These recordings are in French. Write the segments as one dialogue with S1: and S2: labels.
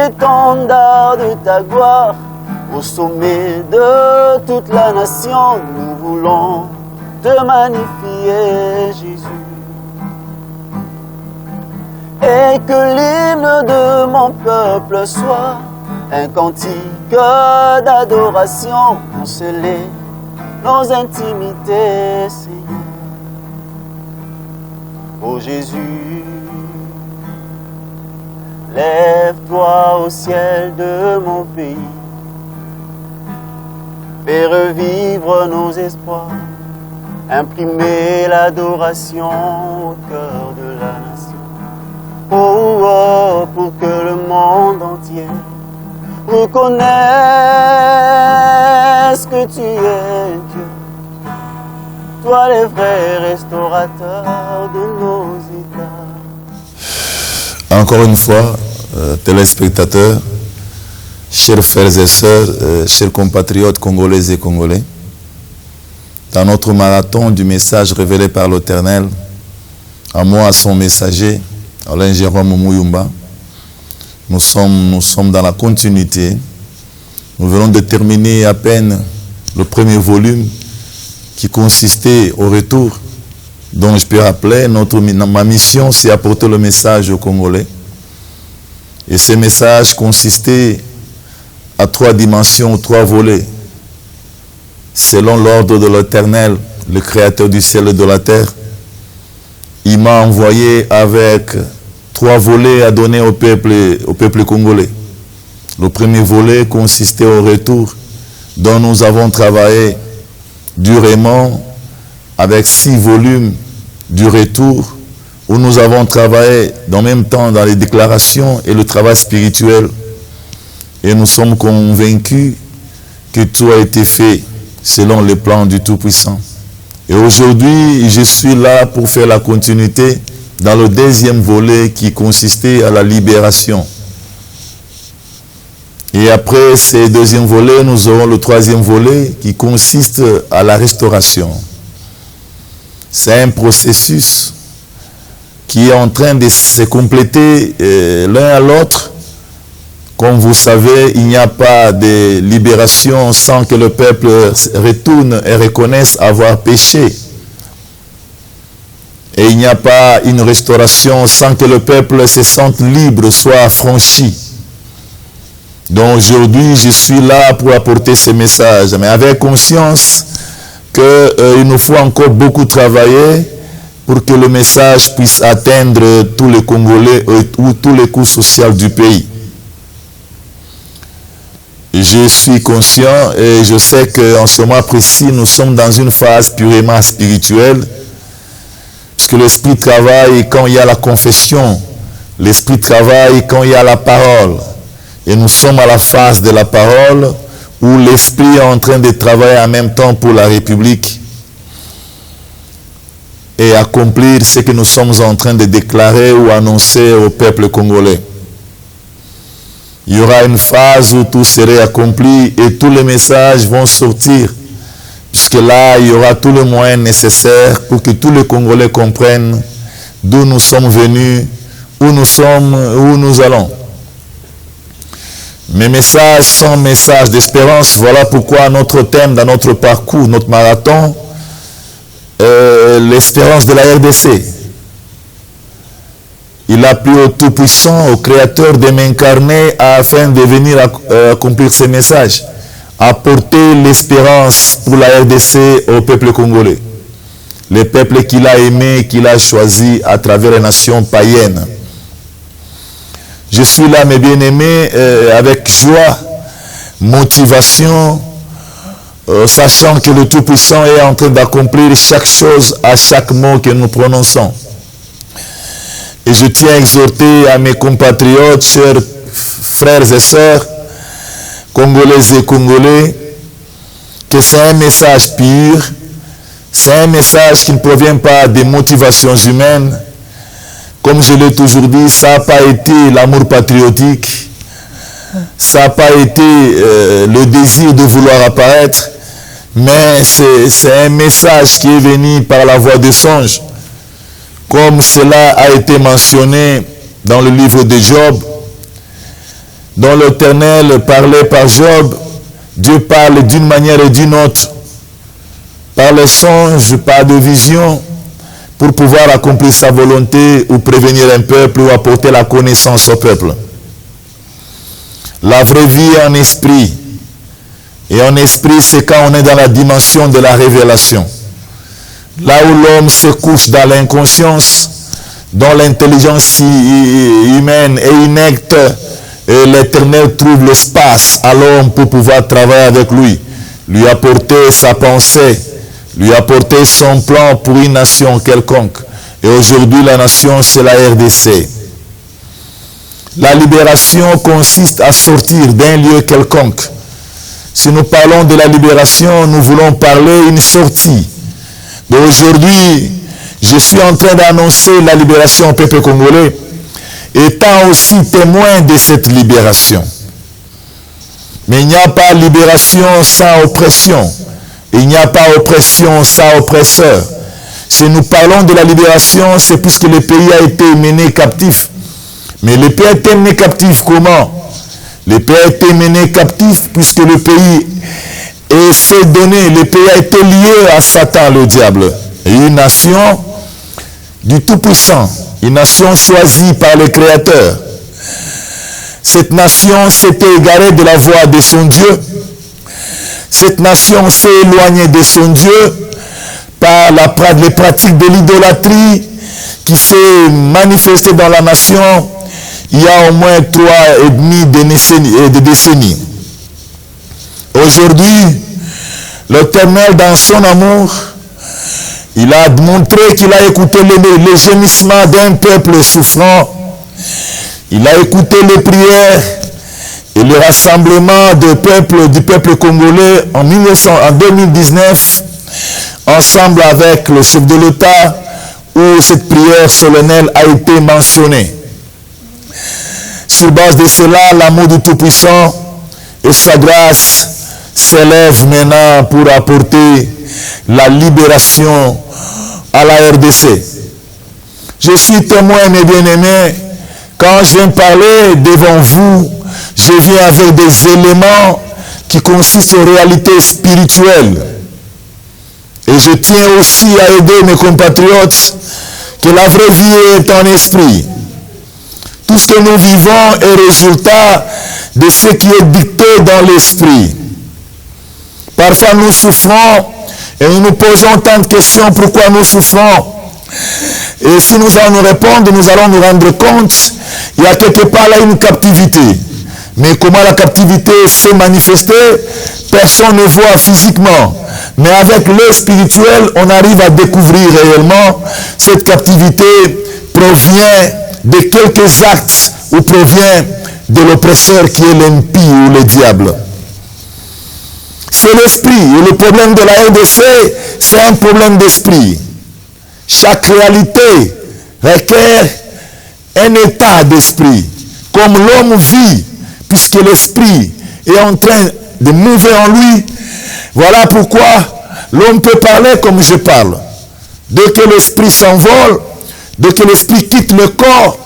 S1: l'étendard de ta gloire. Au sommet de toute la nation, nous voulons te magnifier, Jésus. Et que l'hymne de mon peuple soit un cantique d'adoration pour sceller nos intimités, Seigneur. Ô Jésus, lève-toi au ciel de mon pays. Fais revivre nos espoirs, imprimer l'adoration au cœur de la nation. Oh, oh, pour que le monde entier reconnaisse que tu es Dieu, toi le vrai restaurateur de nos états.
S2: Encore une fois, téléspectateurs, chers frères et sœurs, chers compatriotes congolaises et congolais, dans notre marathon du message révélé par l'Éternel, à moi, à son messager, Alain Jérôme Mouyumba, nous sommes dans la continuité. Nous venons de terminer à peine le premier volume qui consistait au retour, dont je peux rappeler, ma mission, c'est apporter le message aux Congolais. Et ce message consistait à 3 dimensions, 3 volets. Selon l'ordre de l'Éternel, le Créateur du ciel et de la terre, il m'a envoyé avec 3 volets à donner au peuple congolais. Le premier volet consistait au retour, dont nous avons travaillé durement avec 6 volumes du retour, où nous avons travaillé en même temps dans les déclarations et le travail spirituel. Et nous sommes convaincus que tout a été fait selon les plans du Tout-Puissant. Et aujourd'hui, je suis là pour faire la continuité dans le deuxième volet qui consistait à la libération. Et après ce deuxième volet, nous aurons le troisième volet qui consiste à la restauration. C'est un processus qui est en train de se compléter l'un à l'autre. Comme vous savez, il n'y a pas de libération sans que le peuple retourne et reconnaisse avoir péché. Et il n'y a pas une restauration sans que le peuple se sente libre, soit affranchi. Donc aujourd'hui, je suis là pour apporter ce message, mais avec conscience qu'il nous faut encore beaucoup travailler pour que le message puisse atteindre tous les Congolais ou tous les couches sociales du pays. Je suis conscient et je sais qu'en ce moment précis, nous sommes dans une phase purement spirituelle, puisque l'Esprit travaille quand il y a la confession, l'Esprit travaille quand il y a la parole. Et nous sommes à la phase de la parole, où l'Esprit est en train de travailler en même temps pour la République et accomplir ce que nous sommes en train de déclarer ou annoncer au peuple congolais. Il y aura une phase où tout serait accompli et tous les messages vont sortir, puisque là, il y aura tous les moyens nécessaires pour que tous les Congolais comprennent d'où nous sommes venus, où nous sommes, où nous allons. Mes messages sont messages d'espérance. Voilà pourquoi notre thème dans notre parcours, notre marathon, l'espérance de la RDC. Il a plu au Tout-Puissant, au Créateur de m'incarner afin de venir accomplir ces messages. Apporter l'espérance pour la RDC au peuple congolais. Le peuple qu'il a aimé, qu'il a choisi à travers les nations païennes. Je suis là, mes bien-aimés, avec joie, motivation, sachant que le Tout-Puissant est en train d'accomplir chaque chose à chaque mot que nous prononçons. Et je tiens à exhorter à mes compatriotes, chers frères et sœurs, congolaises et congolais, que c'est un message pur, c'est un message qui ne provient pas des motivations humaines. Comme je l'ai toujours dit, ça n'a pas été l'amour patriotique, ça n'a pas été le désir de vouloir apparaître, mais c'est un message qui est venu par la voix des songes. Comme cela a été mentionné dans le livre de Job, dont l'Éternel parlait par Job, Dieu parle d'une manière et d'une autre, par les songes, par des visions, pour pouvoir accomplir sa volonté ou prévenir un peuple ou apporter la connaissance au peuple. La vraie vie en esprit. Et en esprit, c'est quand on est dans la dimension de la révélation. Là où l'homme se couche dans l'inconscience, dont l'intelligence humaine est inacte, et l'Éternel trouve l'espace à l'homme pour pouvoir travailler avec lui apporter sa pensée, lui apporter son plan pour une nation quelconque. Et aujourd'hui, la nation, c'est la RDC. La libération consiste à sortir d'un lieu quelconque. Si nous parlons de la libération, nous voulons parler une sortie. Aujourd'hui, je suis en train d'annoncer la libération au peuple congolais, étant aussi témoin de cette libération. Mais il n'y a pas libération sans oppression. Il n'y a pas oppression sans oppresseur. Si nous parlons de la libération, c'est puisque le pays a été mené captif. Mais le pays a été mené captif comment? Le pays a été mené captif puisque le pays s'est donné, le pays a été lié à Satan, le diable. Et une nation du Tout-Puissant, une nation choisie par le Créateur. Cette nation s'était égarée de la voie de son Dieu. Cette nation s'est éloignée de son Dieu par les pratiques de l'idolâtrie qui s'est manifestée dans la nation il y a au moins 3,5 de décennies. Aujourd'hui, l'Éternel, dans son amour, il a montré qu'il a écouté les gémissements d'un peuple souffrant. Il a écouté les prières et le rassemblement du peuple congolais en 2019, ensemble avec le chef de l'État, où cette prière solennelle a été mentionnée. Sur base de cela, l'amour du Tout-Puissant et sa grâce s'élèvent maintenant pour apporter la libération à la RDC. Je suis témoin, mes bien-aimés, quand je viens parler devant vous, je viens avec des éléments qui consistent en réalité spirituelle. Et je tiens aussi à aider mes compatriotes que la vraie vie est en esprit. Tout ce que nous vivons est résultat de ce qui est dicté dans l'esprit. Parfois nous souffrons et nous nous posons tant de questions pourquoi nous souffrons. Et si nous allons nous répondre, nous allons nous rendre compte qu'il y a quelque part là une captivité. Mais comment la captivité s'est manifestée, personne ne voit physiquement. Mais avec le spirituel, on arrive à découvrir réellement cette captivité provient de quelques actes ou provient de l'oppresseur qui est l'impie ou le diable. C'est l'esprit. Et le problème de la RDC, c'est un problème d'esprit. Chaque réalité requiert un état d'esprit. Comme l'homme vit, puisque l'esprit est en train de mouver en lui, voilà pourquoi l'homme peut parler comme je parle. Dès que l'esprit s'envole, dès que l'esprit quitte le corps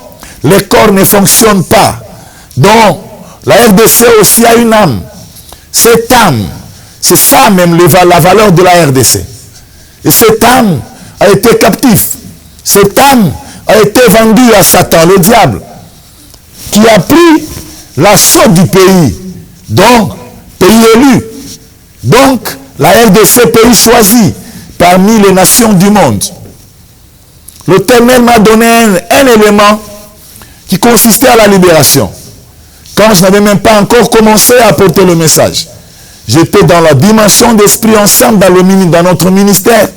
S2: ne fonctionne pas. Donc, la RDC aussi a une âme. Cette âme, c'est ça même la valeur de la RDC. Et cette âme a été captive. Cette âme a été vendue à Satan, le diable, qui a pris l'assaut du pays. Donc, pays élu. Donc, la RDC, pays choisi parmi les nations du monde. L'Éternel m'a donné un élément qui consistait à la libération. Quand je n'avais même pas encore commencé à apporter le message. J'étais dans la dimension d'esprit ensemble dans notre ministère.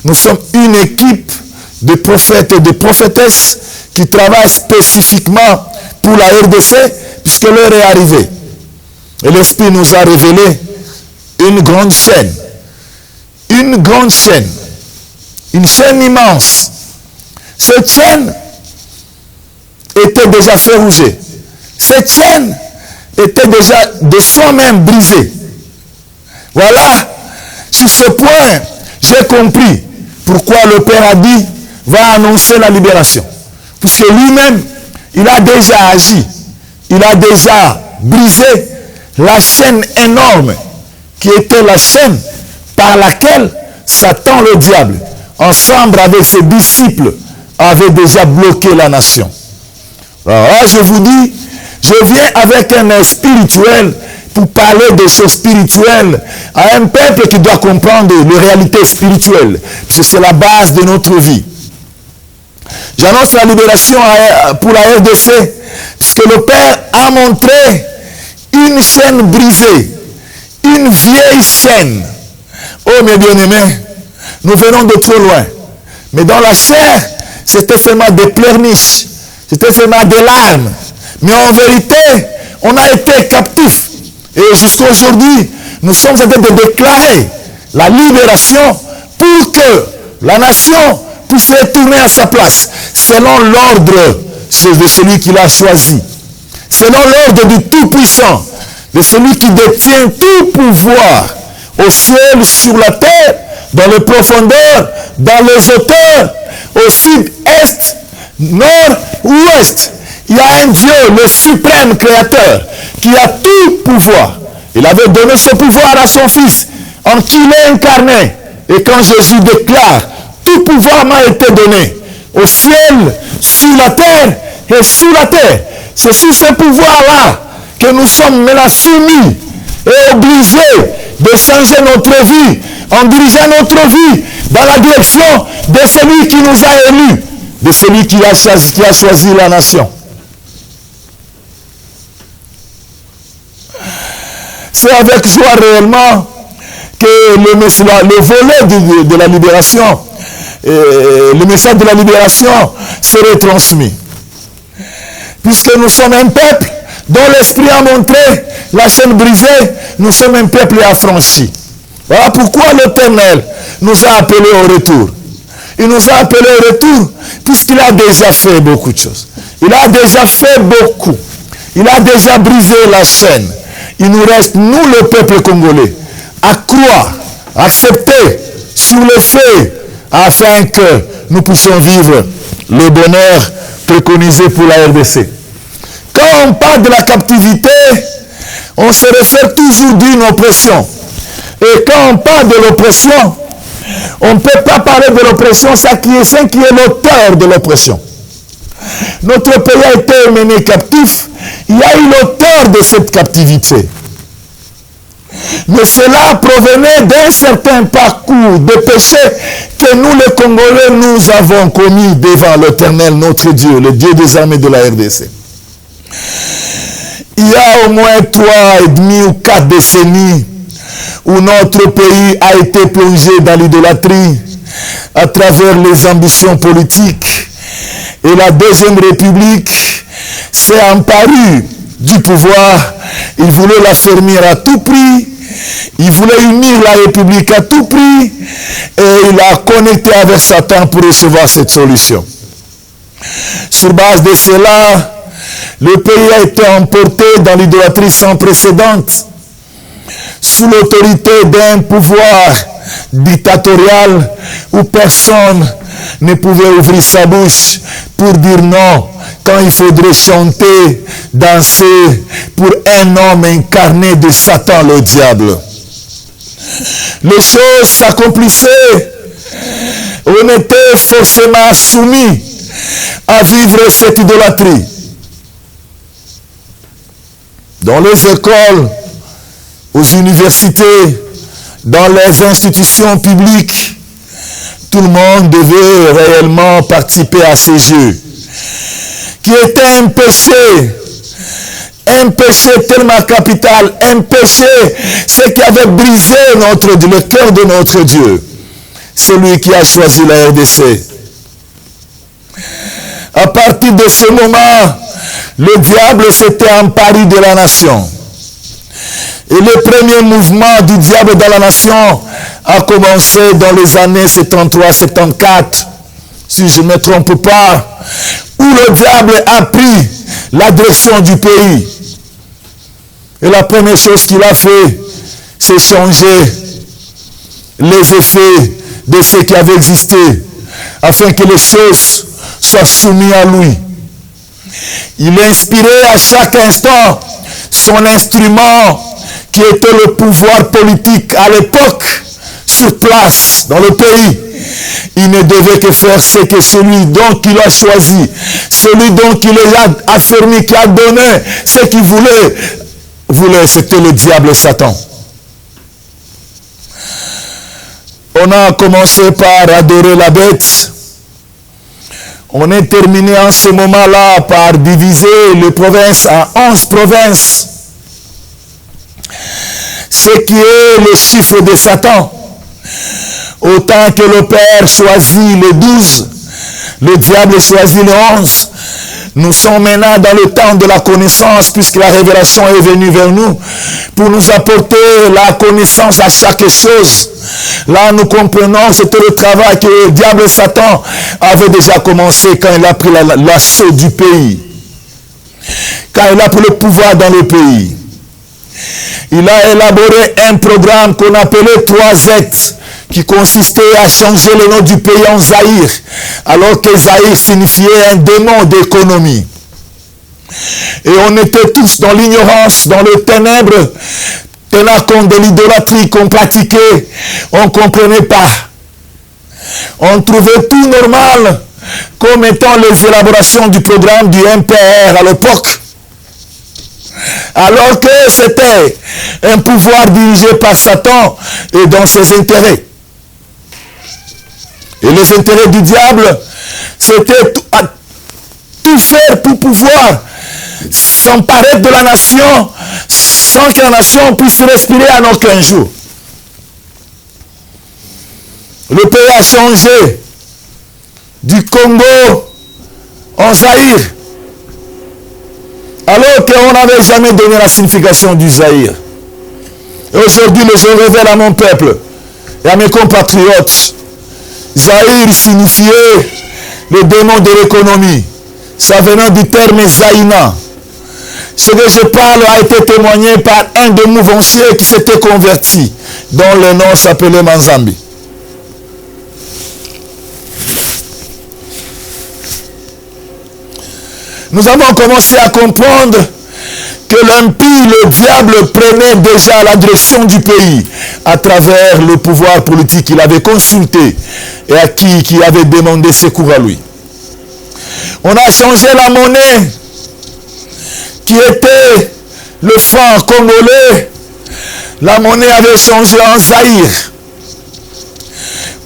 S2: Nous sommes une équipe de prophètes et de prophétesses qui travaillent spécifiquement pour la RDC puisque l'heure est arrivée. Et l'Esprit nous a révélé une grande chaîne. Une grande chaîne. Une chaîne immense. Cette chaîne était déjà ferrougée. Cette chaîne était déjà de soi-même brisée. Voilà. Sur ce point, j'ai compris pourquoi le Père a dit va annoncer la libération. Puisque lui-même, il a déjà agi. Il a déjà
S3: brisé la chaîne énorme qui était la chaîne par laquelle Satan, le diable, ensemble avec ses disciples, avait déjà bloqué la nation. Alors là, je vous dis, je viens avec un œil spirituel pour parler des choses spirituelles à un peuple qui doit comprendre les réalités spirituelles, puisque c'est la base de notre vie. J'annonce la libération pour la RDC, puisque le Père a montré une chaîne brisée, une vieille chaîne. Oh mes bien-aimés, nous venons de trop loin. Mais dans la chair, c'était seulement des pleurniches, c'était seulement des larmes. Mais en vérité, on a été captifs. Et jusqu'à aujourd'hui, nous sommes en train de déclarer la libération pour que la nation puisse retourner à sa place, selon l'ordre de celui qui l'a choisi, selon l'ordre du Tout-Puissant, de celui qui détient tout pouvoir au ciel, sur la terre, dans les profondeurs, dans les hauteurs, au sud, est, nord, ouest. Il y a un Dieu, le suprême créateur, qui a tout pouvoir. Il avait donné ce pouvoir à son Fils, en qui il est incarné. Et quand Jésus déclare, tout pouvoir m'a été donné, au ciel, sur la terre et sous la terre. C'est sous ce pouvoir-là que nous sommes maintenant soumis et obligés de changer notre vie, en dirigeant notre vie dans la direction de celui qui nous a élus, de celui qui a choisi la nation. C'est avec joie réellement que le volet de la libération, le message de la libération serait transmis. Puisque nous sommes un peuple dont l'Esprit a montré la chaîne brisée, nous sommes un peuple affranchi. Voilà pourquoi l'Éternel nous a appelés au retour. Il nous a appelés au retour puisqu'il a déjà fait beaucoup de choses. Il a déjà fait beaucoup. Il a déjà brisé la chaîne. Il nous reste, nous le peuple congolais, à croire, à accepter sur le fait, afin que nous puissions vivre le bonheur préconisé pour la RDC. Quand on parle de la captivité, on se réfère toujours d'une oppression. Et quand on parle de l'oppression, on ne peut pas parler de l'oppression sans qui est l'auteur de l'oppression. Notre pays a été mené captif. Il y a eu l'auteur de cette captivité. Mais cela provenait d'un certain parcours de péché que nous, les Congolais, nous avons commis devant l'Éternel, notre Dieu, le Dieu des armées de la RDC. Il y a au moins 3,5 ou 4 décennies où notre pays a été plongé dans l'idolâtrie à travers les ambitions politiques. Et la Deuxième République s'est emparée du pouvoir. Il voulait l'affermir à tout prix. Il voulait unir la République à tout prix. Et il a connecté avec Satan pour recevoir cette solution. Sur base de cela, le pays a été emporté dans l'idolâtrie sans précédent, sous l'autorité d'un pouvoir dictatorial où personne ne pouvait ouvrir sa bouche pour dire non quand il faudrait chanter, danser pour un homme incarné de Satan, le diable. Les choses s'accomplissaient. On était forcément soumis à vivre cette idolâtrie. Dans les écoles, aux universités, dans les institutions publiques, tout le monde devait réellement participer à ces jeux, qui était un péché tellement capital, un péché, ce qui avait brisé le cœur de notre Dieu, celui qui a choisi la RDC. À partir de ce moment, le diable s'était emparé de la nation. Et le premier mouvement du diable dans la nation a commencé dans les années 73-74, si je ne me trompe pas, où le diable a pris la direction du pays. Et la première chose qu'il a fait, c'est changer les effets de ce qui avait existé, afin que les choses soient soumises à lui. Il inspirait à chaque instant son instrument, qui était le pouvoir politique à l'époque, sur place, dans le pays, il ne devait que faire ce que celui dont il a choisi, celui dont il a affirmé, qui a donné ce qu'il voulait, c'était le diable Satan. On a commencé par adorer la bête. On est terminé en ce moment-là par diviser les provinces en 11 provinces. Ce qui est le chiffre de Satan. Autant que le Père choisit les 12, le diable choisit les 11. Nous sommes maintenant dans le temps de la connaissance, puisque la révélation est venue vers nous, pour nous apporter la connaissance à chaque chose. Là, nous comprenons que c'était le travail que le diable Satan avait déjà commencé quand il a pris l'assaut du pays. Quand il a pris le pouvoir dans le pays. Il a élaboré un programme qu'on appelait 3Z, qui consistait à changer le nom du pays en Zaïre, alors que Zaïre signifiait un démon d'économie. Et on était tous dans l'ignorance, dans le ténèbre, tenant compte de l'idolâtrie qu'on pratiquait. On ne comprenait pas. On trouvait tout normal comme étant les élaborations du programme du MPR à l'époque. Alors que c'était un pouvoir dirigé par Satan et dans ses intérêts. Et les intérêts du diable, c'était tout faire pour pouvoir s'emparer de la nation sans que la nation puisse respirer en aucun jour. Le pays a changé du Congo en Zaïre, alors qu'on n'avait jamais donné la signification du Zaïre. Et aujourd'hui, je révèle à mon peuple et à mes compatriotes, Zaïre signifiait le démon de l'économie. Ça venant du terme Zaïna. Ce que je parle a été témoigné par un de mouvanciers qui s'était converti, dont le nom s'appelait Manzambi. Nous avons commencé à comprendre que l'impie, le diable, prenait déjà la direction du pays à travers le pouvoir politique qu'il avait consulté et à qui avait demandé secours à lui. On a changé la monnaie qui était le franc congolais. La monnaie avait changé en Zaïre.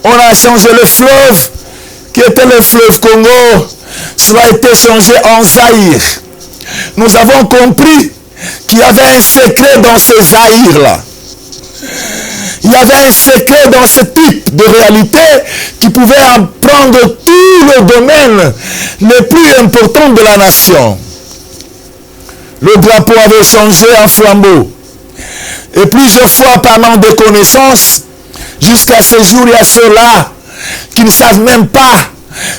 S3: On a changé le fleuve qui était le fleuve Congo. Cela a été changé en Zaïre. Nous avons compris qu'il y avait un secret dans ces Zaïres-là. Il y avait un secret dans ce type de réalité qui pouvait en prendre tout le domaine le plus important de la nation. Le drapeau avait changé en flambeau. Et plusieurs fois par manque de connaissances, jusqu'à ce jour, il y a ceux-là qui ne savent même pas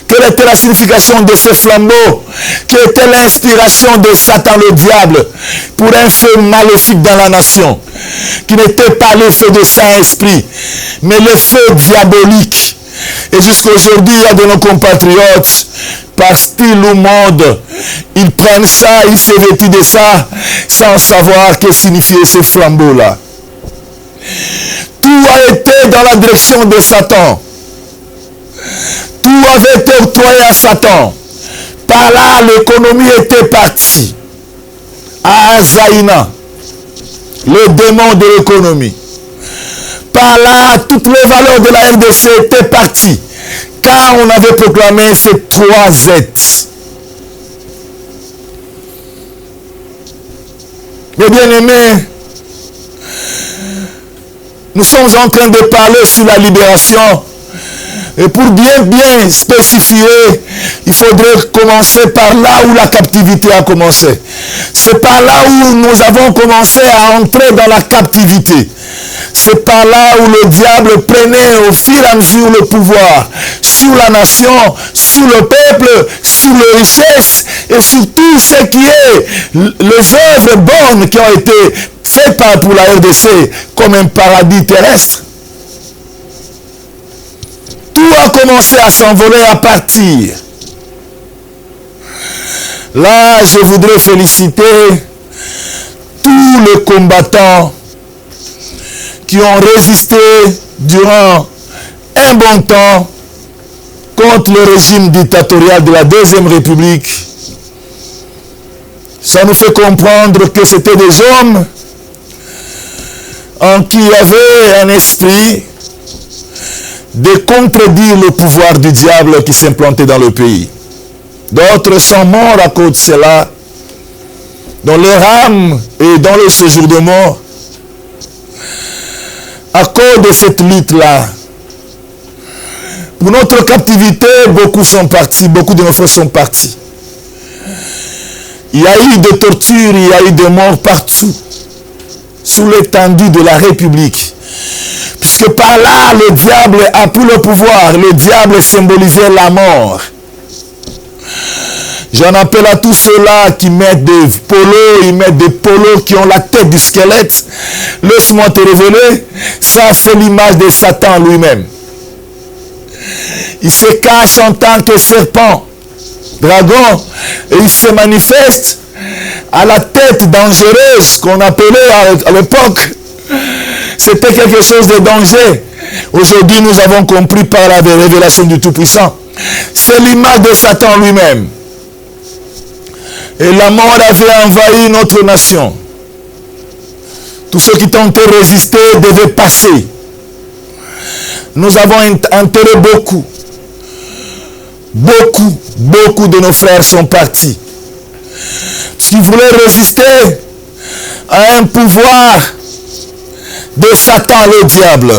S3: quelle était la signification de ce flambeau, qui était l'inspiration de Satan le diable pour un feu maléfique dans la nation, qui n'était pas le feu de Saint-Esprit, mais le feu diabolique. Et jusqu'à aujourd'hui, il y a de nos compatriotes, par style ou mode, ils prennent ça, ils se vêtent de ça, sans savoir que signifiait ce flambeau-là. Tout a été dans la direction de Satan. Tout avait été octroyé à Satan. Par là, l'économie était partie à Zaïna, le démon de l'économie. Par là, toutes les valeurs de la RDC étaient parties, car on avait proclamé ces 3Z. Mes bien-aimés, nous sommes en train de parler sur la libération. Et pour bien spécifier, il faudrait commencer par là où la captivité a commencé. C'est par là où nous avons commencé à entrer dans la captivité. C'est par là où le diable prenait au fur et à mesure le pouvoir sur la nation, sur le peuple, sur les richesses et sur tout ce qui est les œuvres bonnes qui ont été faites pour la RDC comme un paradis terrestre. Tout a commencé à s'envoler, à partir. Là, je voudrais féliciter tous les combattants qui ont résisté durant un bon temps contre le régime dictatorial de la Deuxième République. Ça nous fait comprendre que c'était des hommes en qui il y avait un esprit de contredire le pouvoir du diable qui s'implantait dans le pays. D'autres sont morts à cause de cela, dans leur âme et dans le séjour de mort. À cause de cette lutte-là, pour notre captivité, beaucoup sont partis, beaucoup de nos frères sont partis. Il y a eu des tortures, il y a eu des morts partout, sous l'étendue de la République. Puisque par là, le diable a pris le pouvoir. Le diable symbolisait la mort. J'en appelle à tous ceux-là qui mettent des polos, ils mettent des polos qui ont la tête du squelette. Laisse-moi te révéler, ça c'est l'image de Satan lui-même. Il se cache en tant que serpent, dragon, et il se manifeste à la tête dangereuse qu'on appelait à l'époque. C'était quelque chose de danger. Aujourd'hui, nous avons compris par la révélation du Tout-Puissant. C'est l'image de Satan lui-même. Et la mort avait envahi notre nation. Tous ceux qui tentaient de résister devaient passer. Nous avons enterré beaucoup. Beaucoup de nos frères sont partis. Parce qu'ils voulaient résister à un pouvoir de Satan, le diable.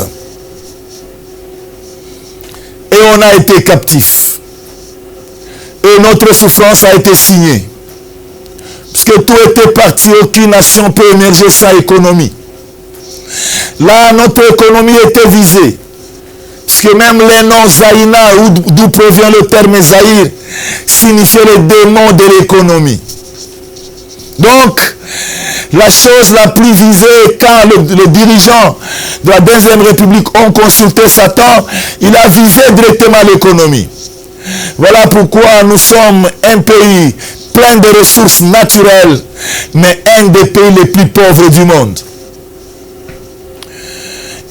S3: Et on a été captifs. Et notre souffrance a été signée. Parce que tout était parti, aucune nation peut émerger sans économie. Là, notre économie était visée. Parce que même les noms Zaïna, d'où provient le terme Zaïr, signifiait le démon de l'économie. Donc, la chose la plus visée, quand les dirigeants de la Deuxième République ont consulté Satan, il a visé directement l'économie. Voilà pourquoi nous sommes un pays plein de ressources naturelles, mais un des pays les plus pauvres du monde.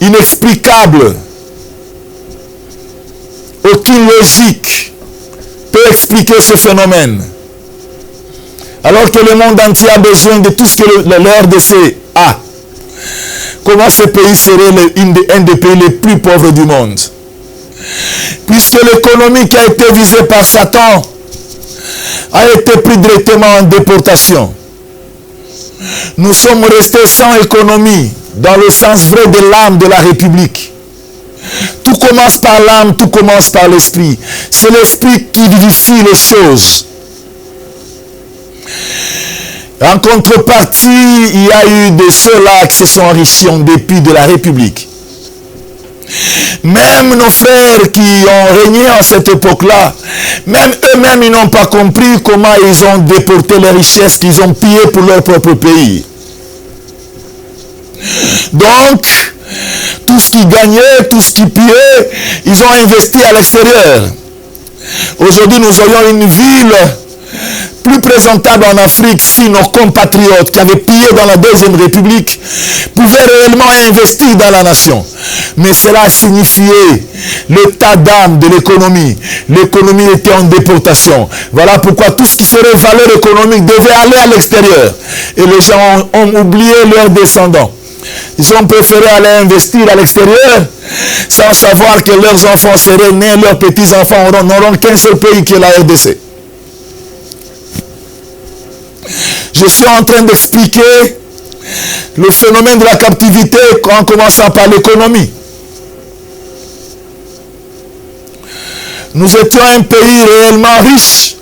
S3: Inexplicable. Aucune logique peut expliquer ce phénomène. Alors que le monde entier a besoin de tout ce que le RDC a. Comment ce pays serait un des pays les plus pauvres du monde? Puisque l'économie qui a été visée par Satan a été prise directement en déportation. Nous sommes restés sans économie, dans le sens vrai de l'âme de la République. Tout commence par l'âme, tout commence par l'esprit. C'est l'esprit qui vivifie les choses. En contrepartie, il y a eu de ceux-là qui se sont enrichis en dépit de la République. Même nos frères qui ont régné en cette époque-là, même eux-mêmes, ils n'ont pas compris comment ils ont déporté les richesses qu'ils ont pillées pour leur propre pays. Donc, tout ce qu'ils gagnaient, tout ce qu'ils pillaient, ils ont investi à l'extérieur. Aujourd'hui, nous aurions une ville plus présentable en Afrique si nos compatriotes qui avaient pillé dans la Deuxième République pouvaient réellement investir dans la nation. Mais cela signifiait l'état d'âme de l'économie. L'économie était en déportation. Voilà pourquoi tout ce qui serait valeur économique devait aller à l'extérieur. Et les gens ont oublié leurs descendants. Ils ont préféré aller investir à l'extérieur sans savoir que leurs enfants seraient nés, leurs petits-enfants n'auront qu'un seul pays qui est la RDC. Je suis en train d'expliquer le phénomène de la captivité en commençant par l'économie. Nous étions un pays réellement riche.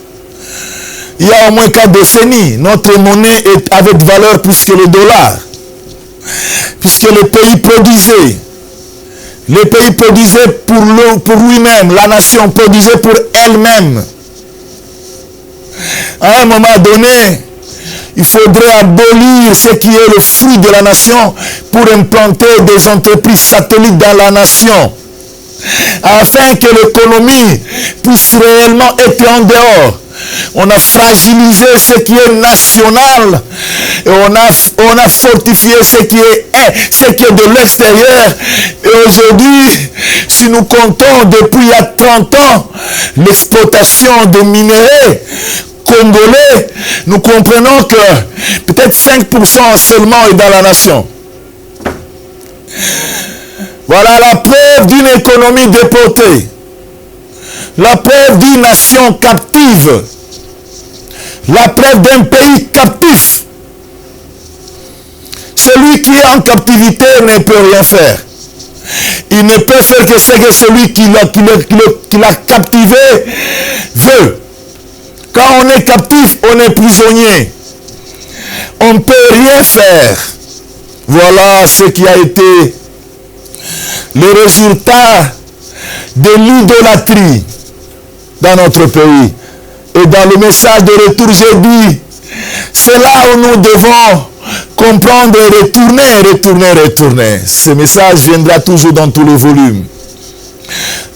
S3: Il y a au moins 4 décennies, notre monnaie avait de valeur plus que le dollar. Puisque le pays produisait. Le pays produisait pour lui-même. La nation produisait pour elle-même. À un moment donné, il faudrait abolir ce qui est le fruit de la nation pour implanter des entreprises satellites dans la nation. Afin que l'économie puisse réellement être en dehors. On a fragilisé ce qui est national. Et on a fortifié ce qui est de l'extérieur. Et aujourd'hui, si nous comptons depuis il y a 30 ans l'exploitation des minéraux congolais, nous comprenons que peut-être 5% seulement est dans la nation. Voilà la preuve d'une économie déportée. La preuve d'une nation captive. La preuve d'un pays captif. Celui qui est en captivité ne peut rien faire. Il ne peut faire que ce que celui qui l'a captivé veut. Quand on est captif, on est prisonnier. On ne peut rien faire. Voilà ce qui a été le résultat de l'idolâtrie dans notre pays. Et dans le message de retour, j'ai dit, c'est là où nous devons comprendre et retourner. Ce message viendra toujours dans tous les volumes.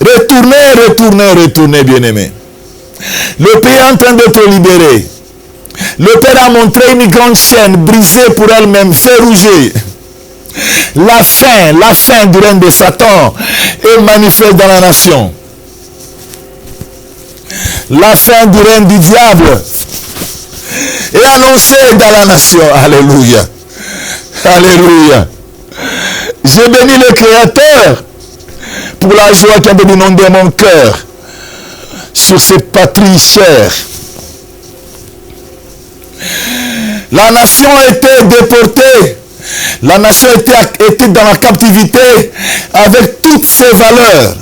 S3: Retournez, bien-aimés. Le pays est en train d'être libéré. Le Père a montré une grande chaîne brisée pour elle-même, verrouillée. La fin du règne de Satan est manifeste dans la nation. La fin du règne du diable est annoncée dans la nation. Alléluia. Alléluia. J'ai béni le Créateur pour la joie qui a inondé mon cœur sur cette patrie chère. La nation a été déportée. La nation était dans la captivité avec toutes ses valeurs.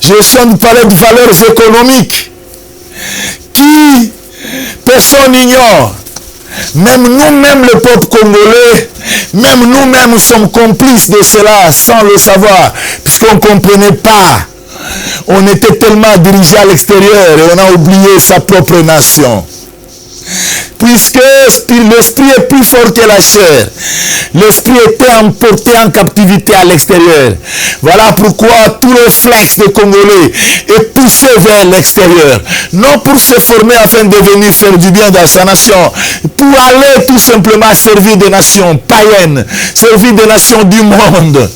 S3: Je suis en train de parler de valeurs économiques qui personne n'ignore. Même nous-mêmes, le peuple congolais, même nous-mêmes, nous sommes complices de cela sans le savoir, puisqu'on ne comprenait pas. On était tellement dirigé à l'extérieur et on a oublié sa propre nation. Puisque l'esprit est plus fort que la chair. L'esprit était emporté en captivité à l'extérieur. Voilà pourquoi tout le flex des Congolais est poussé vers l'extérieur. Non pour se former afin de venir faire du bien dans sa nation. Pour aller tout simplement servir des nations païennes. Servir des nations du monde.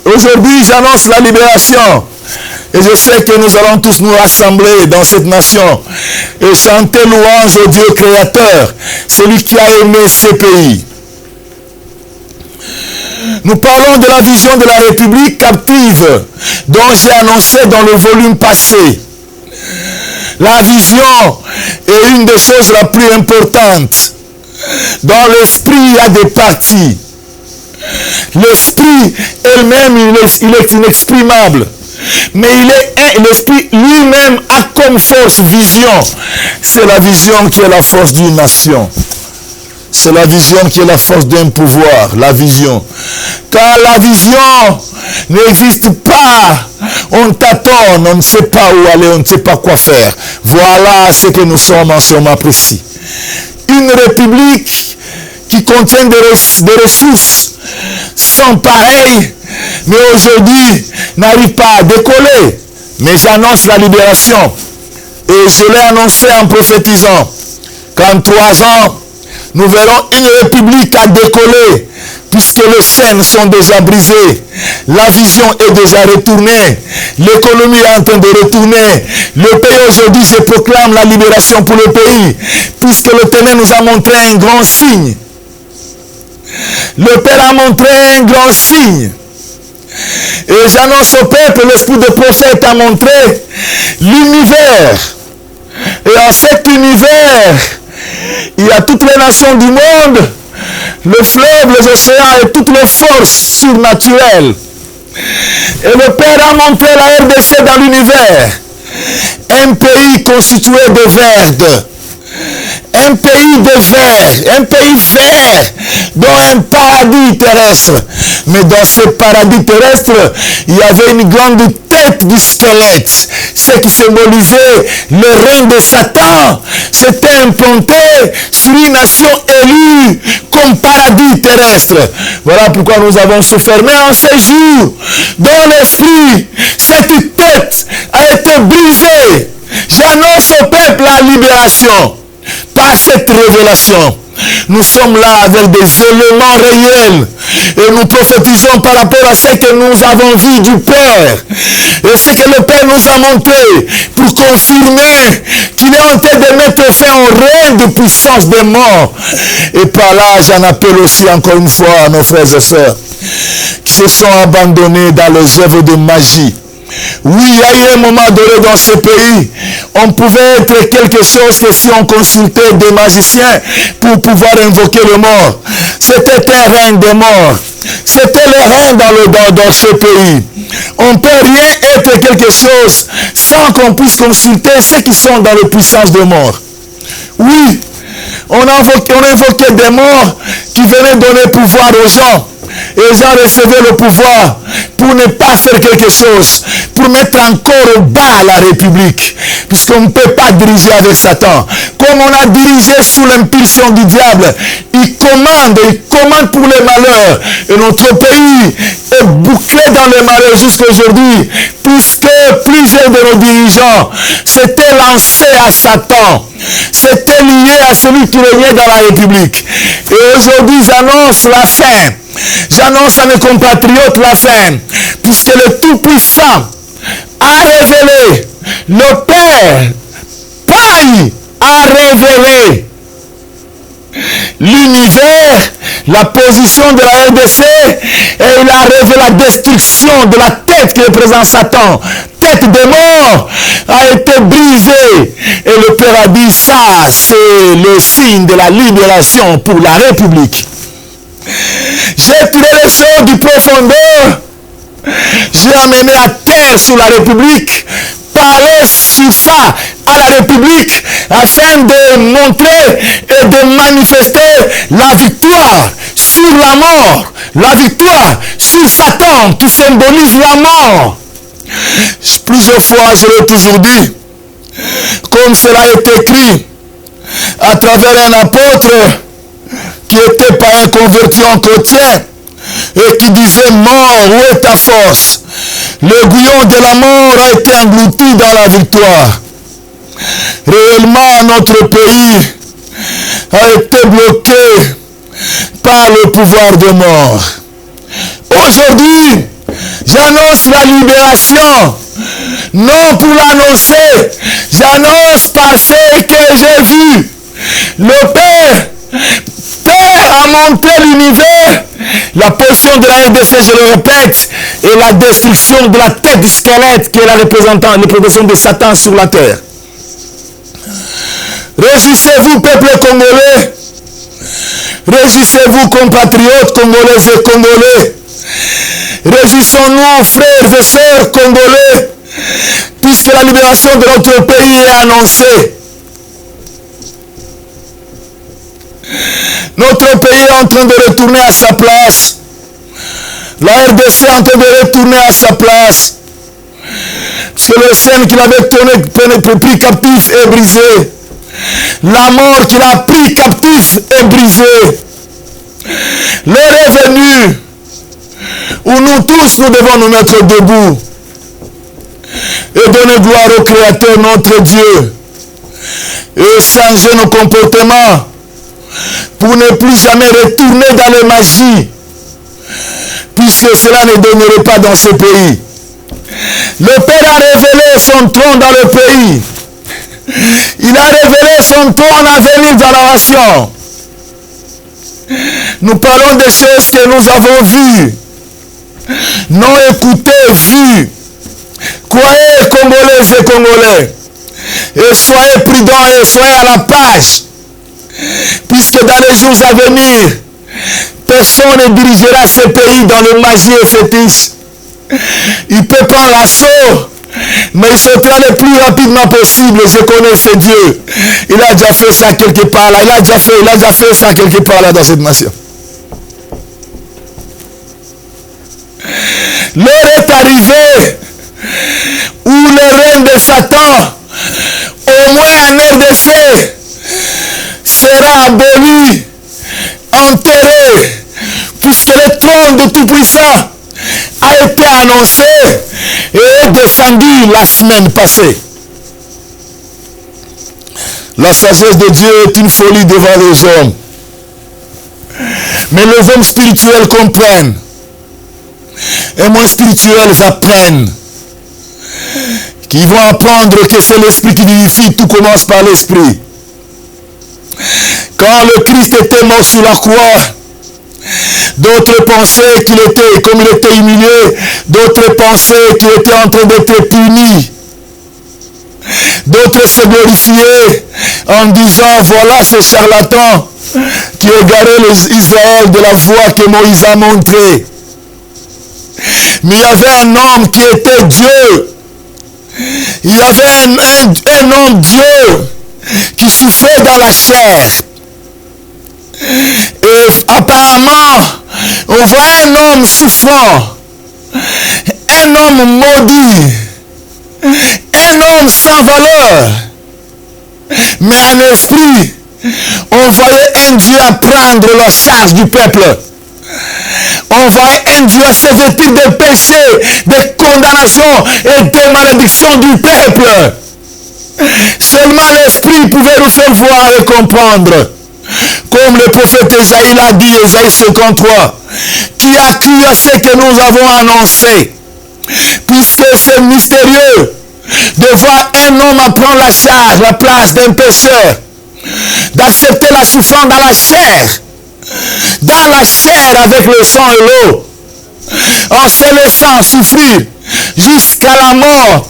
S3: Aujourd'hui, j'annonce la libération. Et je sais que nous allons tous nous rassembler dans cette nation et chanter louange au Dieu créateur, celui qui a aimé ce pays. Nous parlons de la vision de la République captive dont j'ai annoncé dans le volume passé. La vision est une des choses la plus importantes. Dans l'esprit, il y a des parties. L'esprit elle-même, il est inexprimable. Mais l'esprit lui-même a comme force vision. C'est la vision qui est la force d'une nation. C'est la vision qui est la force d'un pouvoir. La vision. Quand la vision n'existe pas, on tâtonne, on ne sait pas où aller, on ne sait pas quoi faire. Voilà ce que nous sommes en ce moment précis. Une république qui contient des ressources sans pareil, mais aujourd'hui n'arrive pas à décoller. Mais j'annonce la libération. Et je l'ai annoncé en prophétisant qu'en 3 ans, nous verrons une république à décoller, puisque les chaînes sont déjà brisées. La vision est déjà retournée. L'économie est en train de retourner. Le pays aujourd'hui, je proclame la libération pour le pays, puisque le Ténèbre nous a montré un grand signe. Le Père a montré un grand signe. Et j'annonce au peuple, l'esprit de prophète a montré l'univers. Et en cet univers, il y a toutes les nations du monde, le fleuve, les océans et toutes les forces surnaturelles. Et le Père a montré la RDC dans l'univers. Un pays constitué de verdes. Un pays de verre, un pays vert, dans un paradis terrestre. Mais dans ce paradis terrestre, il y avait une grande tête du squelette, ce qui symbolisait le règne de Satan. C'était implanté sur une nation élue comme paradis terrestre. Voilà pourquoi nous avons souffert. Mais en ces jours, dans l'esprit, cette tête a été brisée. J'annonce au peuple la libération par cette révélation. Nous sommes là avec des éléments réels et nous prophétisons par rapport à ce que nous avons vu du Père et ce que le Père nous a montré pour confirmer qu'il est en train de mettre fin au règne de puissance des morts. Et par là, j'en appelle aussi encore une fois à nos frères et sœurs qui se sont abandonnés dans les œuvres de magie. Oui, il y a eu un moment donné dans ce pays, on pouvait être quelque chose que si on consultait des magiciens pour pouvoir invoquer le mort. C'était un règne des morts. C'était le règne dans ce pays. On ne peut rien être quelque chose sans qu'on puisse consulter ceux qui sont dans les puissances de mort. Oui, on invoquait des morts qui venaient donner pouvoir aux gens. Et ils ont reçu le pouvoir pour ne pas faire quelque chose, pour mettre encore au bas la République, puisqu'on ne peut pas diriger avec Satan. Comme on a dirigé sous l'impulsion du diable, il commande pour les malheurs. Et notre pays est bouclé dans les malheurs jusqu'à aujourd'hui, puisque plusieurs de nos dirigeants s'étaient lancés à Satan. C'était lié à celui qui régnait dans la République. Et aujourd'hui, j'annonce la fin. J'annonce à mes compatriotes la fin, puisque le Tout-Puissant a révélé, le Père Paille a révélé l'univers, la position de la RDC, et il a révélé la destruction de la tête qui représente Satan. Tête de mort a été brisée. Et le Père a dit, ça c'est le signe de la libération pour la République. J'ai tiré les choses du profondeur. J'ai amené à terre sur la République. Parler sur ça à la République afin de montrer et de manifester la victoire sur la mort. La victoire sur Satan qui symbolise la mort. Plusieurs fois, je l'ai toujours dit, comme cela est écrit à travers un apôtre qui était pas un converti en chrétien et qui disait, mort, où est ta force? L'aiguillon de la mort a été englouti dans la victoire. Réellement, notre pays a été bloqué par le pouvoir de mort. Aujourd'hui, j'annonce la libération, non pour l'annoncer, j'annonce par ce que j'ai vu. Le Père a montré l'univers, la position de la RDC, je le répète, et la destruction de la tête du squelette qui est la représentation de Satan sur la terre. Réjouissez-vous, peuple congolais. Réjouissez-vous, compatriotes congolais et congolais. Réjouissons-nous, frères et sœurs congolais, puisque la libération de notre pays est annoncée. Notre pays est en train de retourner à sa place. La RDC est en train de retourner à sa place. Parce que le sein qu'il avait pris captif est brisé. La mort qu'il a pris captif est brisée. L'heure est venue où nous tous nous devons nous mettre debout et donner gloire au Créateur notre Dieu et changer nos comportements pour ne plus jamais retourner dans les magies, puisque cela ne donnerait pas dans ce pays. Le Père a révélé son trône dans le pays. Il a révélé son trône à venir dans la nation. Nous parlons des choses que nous avons vues, non écoutées, vues. Croyez, Congolais et Congolais, et soyez prudents et soyez à la page, puisque dans les jours à venir, personne ne dirigera ce pays dans le magie et fétiche. Il peut prendre l'assaut, mais il sautera le plus rapidement possible. Je connais ce Dieu. Il a déjà fait ça quelque part là. Il a déjà fait ça quelque part là dans cette nation. L'heure est arrivée où le règne de Satan, au moins en RDC, sera aboli, enterré, puisque le trône de Tout-Puissant a été annoncé est descendu la semaine passée. La sagesse de Dieu est une folie devant les hommes. Mais les hommes spirituels comprennent. Et moins spirituels apprennent. Qui vont apprendre que c'est l'esprit qui vivifie, tout commence par l'esprit. Quand le Christ était mort sur la croix, d'autres pensaient qu'il était, comme il était humilié, d'autres pensaient qu'il était en train d'être puni. D'autres se glorifiaient en disant, voilà ce charlatan qui égarait les Israël de la voie que Moïse a montrée. Mais il y avait un homme qui était Dieu. Il y avait un homme Dieu qui souffrait dans la chair. Et apparemment, on voit un homme souffrant, un homme maudit, un homme sans valeur, mais en esprit, on voyait un Dieu à prendre la charge du peuple. On voyait un Dieu à se vêtir des péchés, des condamnations et des malédictions du peuple. Seulement l'esprit pouvait nous faire voir et comprendre. Comme le prophète Esaïe l'a dit, Esaïe 53, qui a cru à ce que nous avons annoncé, puisque c'est mystérieux de voir un homme prendre la charge, la place d'un pécheur, d'accepter la souffrance dans la chair avec le sang et l'eau, en se laissant souffrir jusqu'à la mort.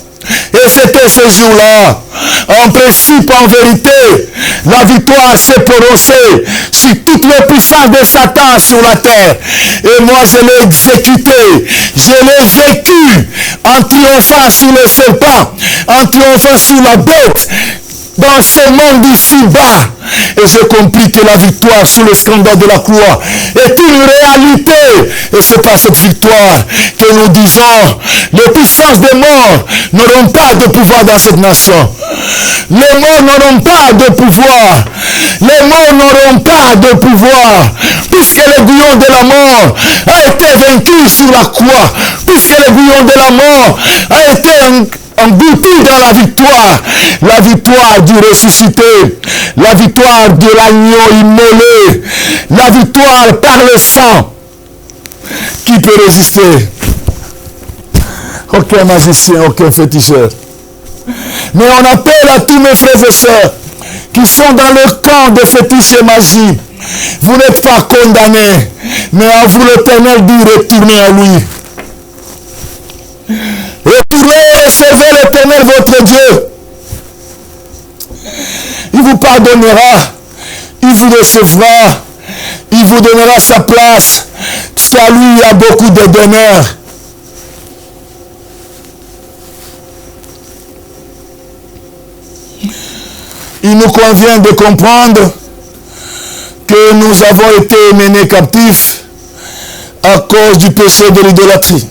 S3: Et c'était ce jour-là, en principe, en vérité, la victoire s'est prononcée sur toute la puissance de Satan sur la terre. Et moi, je l'ai exécuté, je l'ai vécu en triomphant sur le serpent, en triomphant sur la bête, dans ce monde d'ici-bas. Et j'ai compris que la victoire sur le scandale de la croix est une réalité. Et c'est par cette victoire que nous disons, les puissances des morts n'auront pas de pouvoir dans cette nation. Les morts n'auront pas de pouvoir. Les morts n'auront pas de pouvoir. Puisque l'aiguillon de la mort a été vaincu sur la croix. Puisque l'aiguillon de la mort a été englouti dans la victoire du ressuscité, la victoire de l'agneau immolé, la victoire par le sang. Qui peut résister? Aucun magicien, aucun féticheur. Mais on appelle à tous mes frères et sœurs qui sont dans le camp de fétiche et magie. Vous n'êtes pas condamnés, mais à vous l'Éternel dit, retournez à lui. Retournez et servez l'Éternel votre Dieu. Il vous pardonnera, il vous recevra, il vous donnera sa place, puisqu'à lui il y a beaucoup de demeures. Il nous convient de comprendre que nous avons été menés captifs à cause du péché de l'idolâtrie.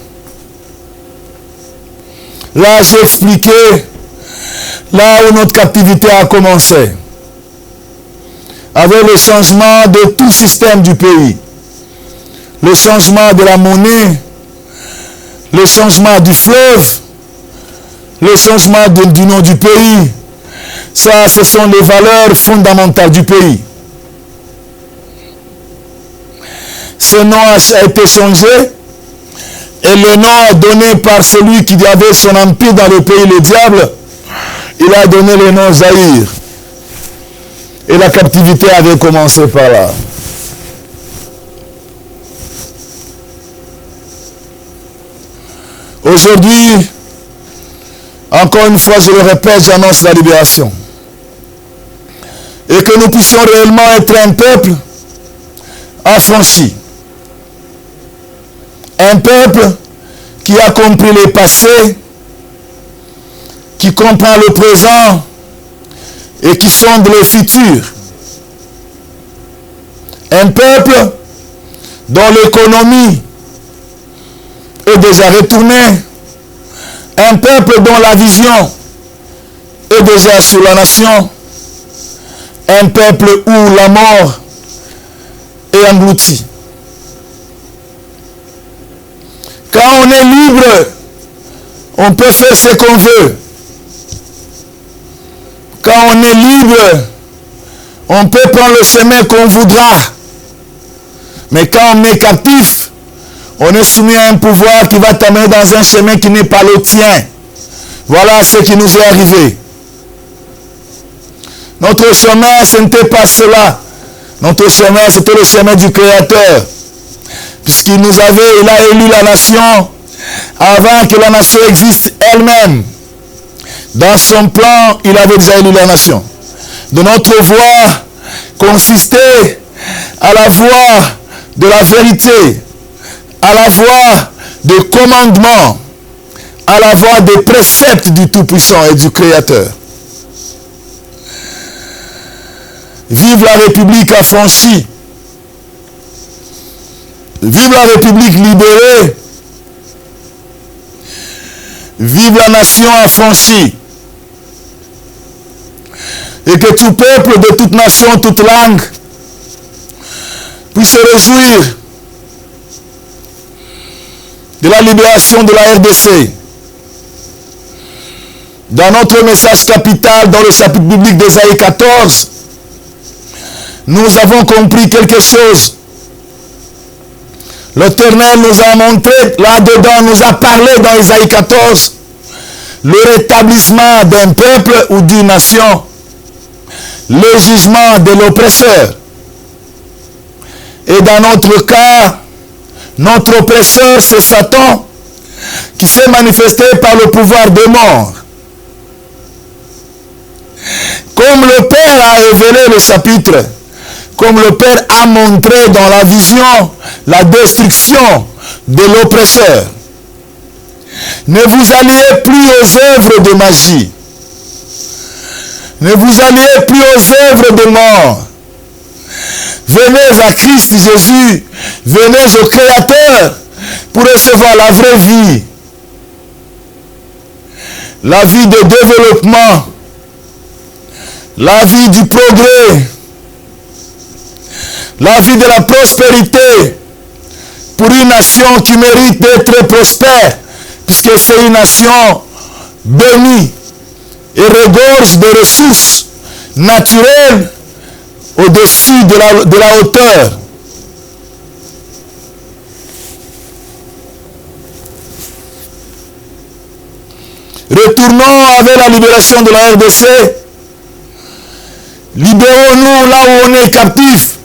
S3: Là, j'ai expliqué là où notre captivité a commencé. Avec le changement de tout système du pays. Le changement de la monnaie. Le changement du fleuve. Le changement du nom du pays. Ça, ce sont les valeurs fondamentales du pays. Ce nom a été changé. Et le nom donné par celui qui avait son empire dans le pays, le diable, il a donné le nom Zaïre. Et la captivité avait commencé par là. Aujourd'hui, encore une fois, je le répète, j'annonce la libération. Et que nous puissions réellement être un peuple affranchi. Un peuple qui a compris le passé, qui comprend le présent et qui sonde le futur. Un peuple dont l'économie est déjà retournée. Un peuple dont la vision est déjà sur la nation. Un peuple où la mort est engloutie. Quand on est libre, on peut faire ce qu'on veut. Quand on est libre, on peut prendre le chemin qu'on voudra. Mais quand on est captif, on est soumis à un pouvoir qui va t'amener dans un chemin qui n'est pas le tien. Voilà ce qui nous est arrivé. Notre chemin, ce n'était pas cela. Notre chemin, c'était le chemin du Créateur. Puisqu'il il a élu la nation avant que la nation existe elle-même. Dans son plan, il avait déjà élu la nation. De notre voie consistait à la voie de la vérité, à la voie des commandements, à la voie des préceptes du Tout-Puissant et du Créateur. Vive la République affranchie. Vive la République libérée. Vive la nation affranchie. Et que tout peuple de toute nation, toute langue, puisse se réjouir de la libération de la RDC. Dans notre message capital, dans le chapitre biblique d'Ésaïe 14, nous avons compris quelque chose. L'Éternel nous a montré, là-dedans, nous a parlé dans Ésaïe 14, le rétablissement d'un peuple ou d'une nation, le jugement de l'oppresseur. Et dans notre cas, notre oppresseur, c'est Satan, qui s'est manifesté par le pouvoir de mort. Comme le Père a révélé le chapitre, comme le Père a montré dans la vision la destruction de l'oppresseur. Ne vous alliez plus aux œuvres de magie. Ne vous alliez plus aux œuvres de mort. Venez à Christ Jésus. Venez au Créateur pour recevoir la vraie vie. La vie de développement. La vie du progrès. La vie de la prospérité pour une nation qui mérite d'être prospère, puisque c'est une nation bénie et regorge de ressources naturelles au-dessus de la hauteur. Retournons avec la libération de la RDC. Libérons-nous là où on est captif.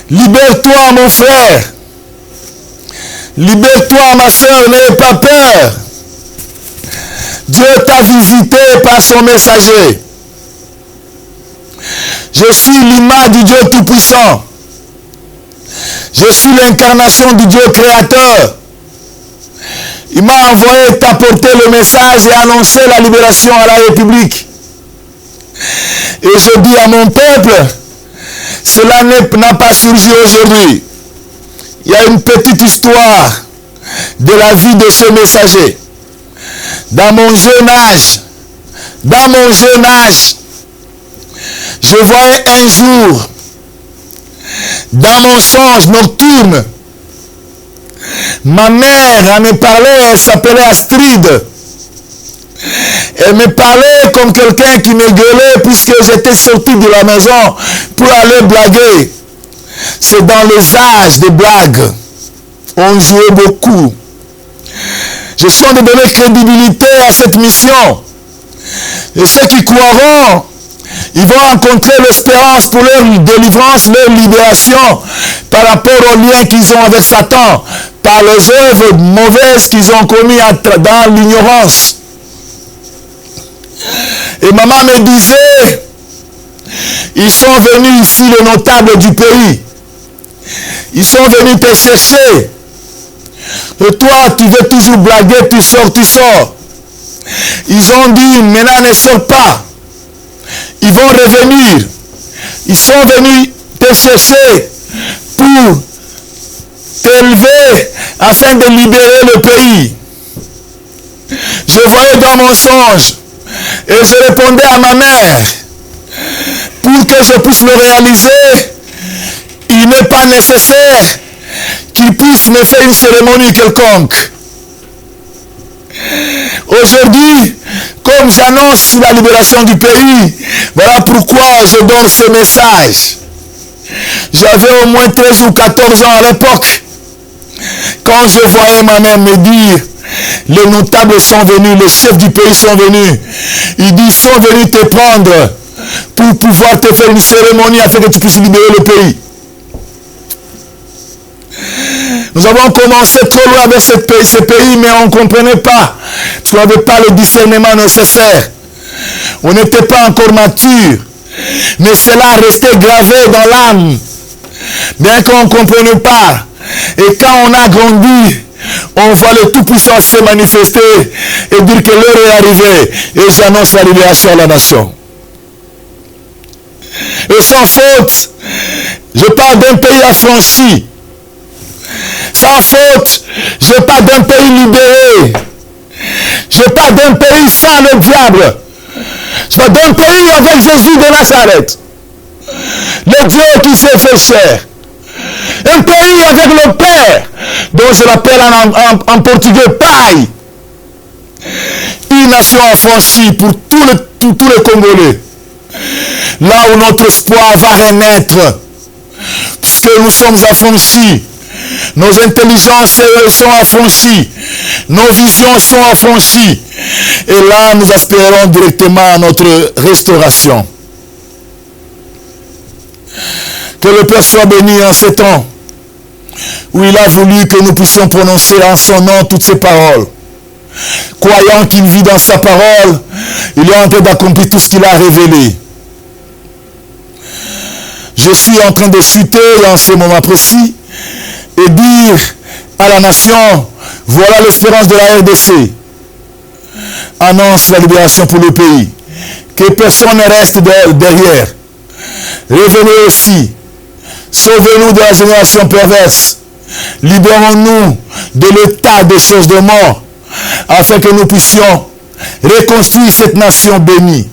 S3: Libère-toi, mon frère. Libère-toi, ma soeur, n'aie pas peur. Dieu t'a visité par son messager. Je suis l'image du Dieu Tout-Puissant. Je suis l'incarnation du Dieu Créateur. Il m'a envoyé t'apporter le message et annoncer la libération à la République. Et je dis à mon peuple, cela n'a pas surgi aujourd'hui. Il y a une petite histoire de la vie de ce messager. Dans mon jeune âge, je voyais un jour, dans mon songe nocturne, ma mère me parlait, elle s'appelait Astrid. Elle me parlait comme quelqu'un qui me gueulait puisque j'étais sorti de la maison pour aller blaguer. C'est dans les âges des blagues. On jouait beaucoup. Je suis en train de donner crédibilité à cette mission. Et ceux qui croiront, ils vont rencontrer l'espérance pour leur délivrance, leur libération par rapport aux liens qu'ils ont avec Satan, par les œuvres mauvaises qu'ils ont commises dans l'ignorance. Et maman me disait, ils sont venus ici, les notables du pays. Ils sont venus te chercher. Et toi, tu veux toujours blaguer, tu sors. Ils ont dit, maintenant ne sors pas. Ils vont revenir. Ils sont venus te chercher pour t'élever afin de libérer le pays. Je voyais dans mon songe et je répondais à ma mère, pour que je puisse le réaliser, il n'est pas nécessaire qu'il puisse me faire une cérémonie quelconque. Aujourd'hui, comme j'annonce la libération du pays, voilà pourquoi je donne ce message. J'avais au moins 13 ou 14 ans à l'époque, quand je voyais ma mère me dire, les notables sont venus, les chefs du pays sont venus. Ils disent, sont venus te prendre pour pouvoir te faire une cérémonie afin que tu puisses libérer le pays. Nous avons commencé trop loin avec ce pays, mais on ne comprenait pas. Parce qu'on n'avait pas le discernement nécessaire. On n'était pas encore mature. Mais cela restait gravé dans l'âme. Bien qu'on ne comprenait pas. Et quand on a grandi, on voit le Tout-Puissant se manifester et dire que l'heure est arrivée. Et j'annonce la libération à la nation. Et sans faute, je parle d'un pays affranchi. Sans faute, je parle d'un pays libéré. Je parle d'un pays sans le diable. Je parle d'un pays avec Jésus de Nazareth. Le Dieu qui s'est fait chair. Un pays avec le Père, dont je l'appelle en portugais Pai. Une nation affranchie pour tous les Congolais. Là où notre espoir va renaître. Puisque nous sommes affranchis. Nos intelligences sont affranchies. Nos visions sont affranchies. Et là, nous aspirons directement à notre restauration. Que le Père soit béni en ces temps où il a voulu que nous puissions prononcer en son nom toutes ces paroles. Croyant qu'il vit dans sa parole, il est en train d'accomplir tout ce qu'il a révélé. Je suis en train de chuter en ce moment précis et dire à la nation, voilà l'espérance de la RDC. Annonce la libération pour le pays. Que personne ne reste derrière. Revenez aussi. Sauvez-nous de la génération perverse. Libérons-nous de l'état des choses de mort, afin que nous puissions reconstruire cette nation bénie.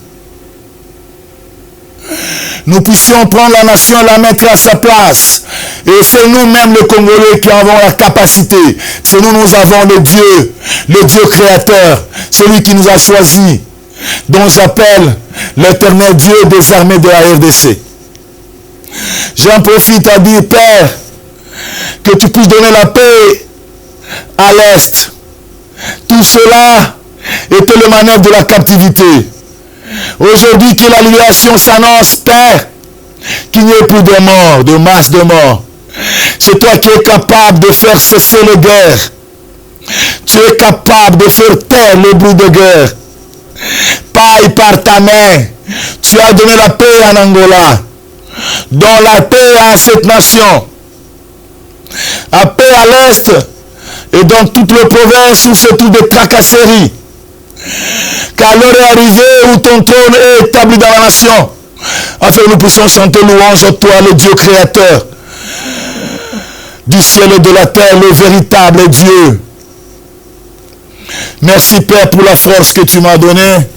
S3: Nous puissions prendre la nation et la mettre à sa place. Et c'est nous-mêmes les Congolais qui avons la capacité. C'est nous avons le Dieu créateur, celui qui nous a choisis, dont j'appelle l'éternel Dieu des armées de la RDC. J'en profite à dire, Père, que tu puisses donner la paix à l'Est. Tout cela était le manœuvre de la captivité. Aujourd'hui que la libération s'annonce, Père, qu'il n'y ait plus de morts, de masse de morts. C'est toi qui es capable de faire cesser les guerres. Tu es capable de faire taire le bruit de guerre. Par ta main, tu as donné la paix en Angola. Donne la paix à cette nation. La paix à l'Est et dans toutes les provinces où se trouvent des tracasseries. Car l'heure est arrivée où ton trône est établi dans la nation. Afin que nous puissions chanter louange à toi, le Dieu créateur du ciel et de la terre, le véritable Dieu. Merci Père pour la force que tu m'as donnée.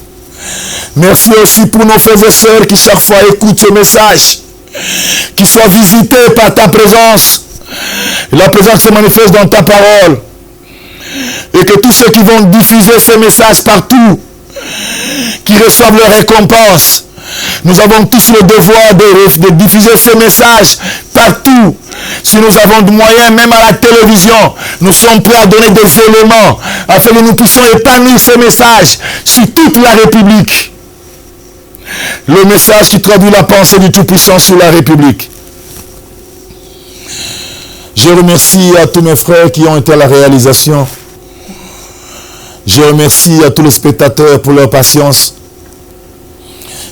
S3: Merci aussi pour nos frères et sœurs qui chaque fois écoutent ce message. Qui soient visités par ta présence. La présence se manifeste dans ta parole. Et que tous ceux qui vont diffuser ces messages partout, qui reçoivent leur récompense. Nous avons tous le devoir de diffuser ces messages partout. Si nous avons des moyens, même à la télévision, nous sommes prêts à donner des éléments afin que nous puissions épanouir ces messages sur toute la République. Le message qui traduit la pensée du Tout-Puissant sur la République. Je remercie à tous mes frères qui ont été à la réalisation. Je remercie à tous les spectateurs pour leur patience.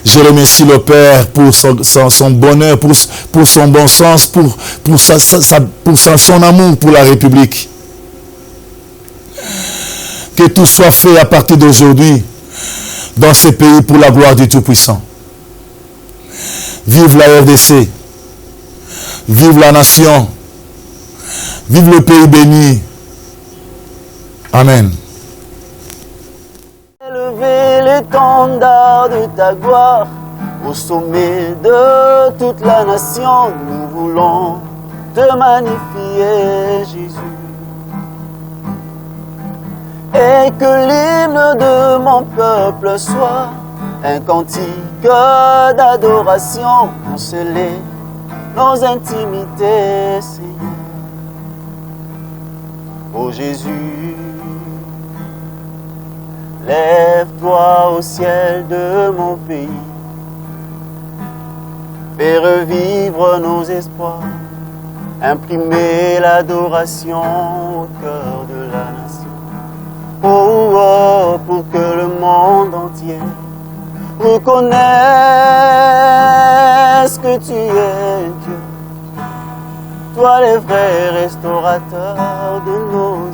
S3: Je remercie le Père pour son bonheur, pour son bon sens, pour son amour pour la République. Que tout soit fait à partir d'aujourd'hui dans ce pays pour la gloire du Tout-Puissant. Vive la RDC. Vive la nation. Vive le pays béni. Amen.
S1: Élever l'étendard de ta gloire au sommet de toute la nation. Nous voulons te magnifier, Jésus. Et que l'hymne de mon peuple soit un cantique d'adoration pour sceller nos intimités, Seigneur. Ô Jésus, lève-toi au ciel de mon pays, fais revivre nos espoirs, imprimer l'adoration au cœur de la nation. Oh, oh, pour que le monde entier reconnaisse que tu es Dieu, toi le vrai restaurateur de nos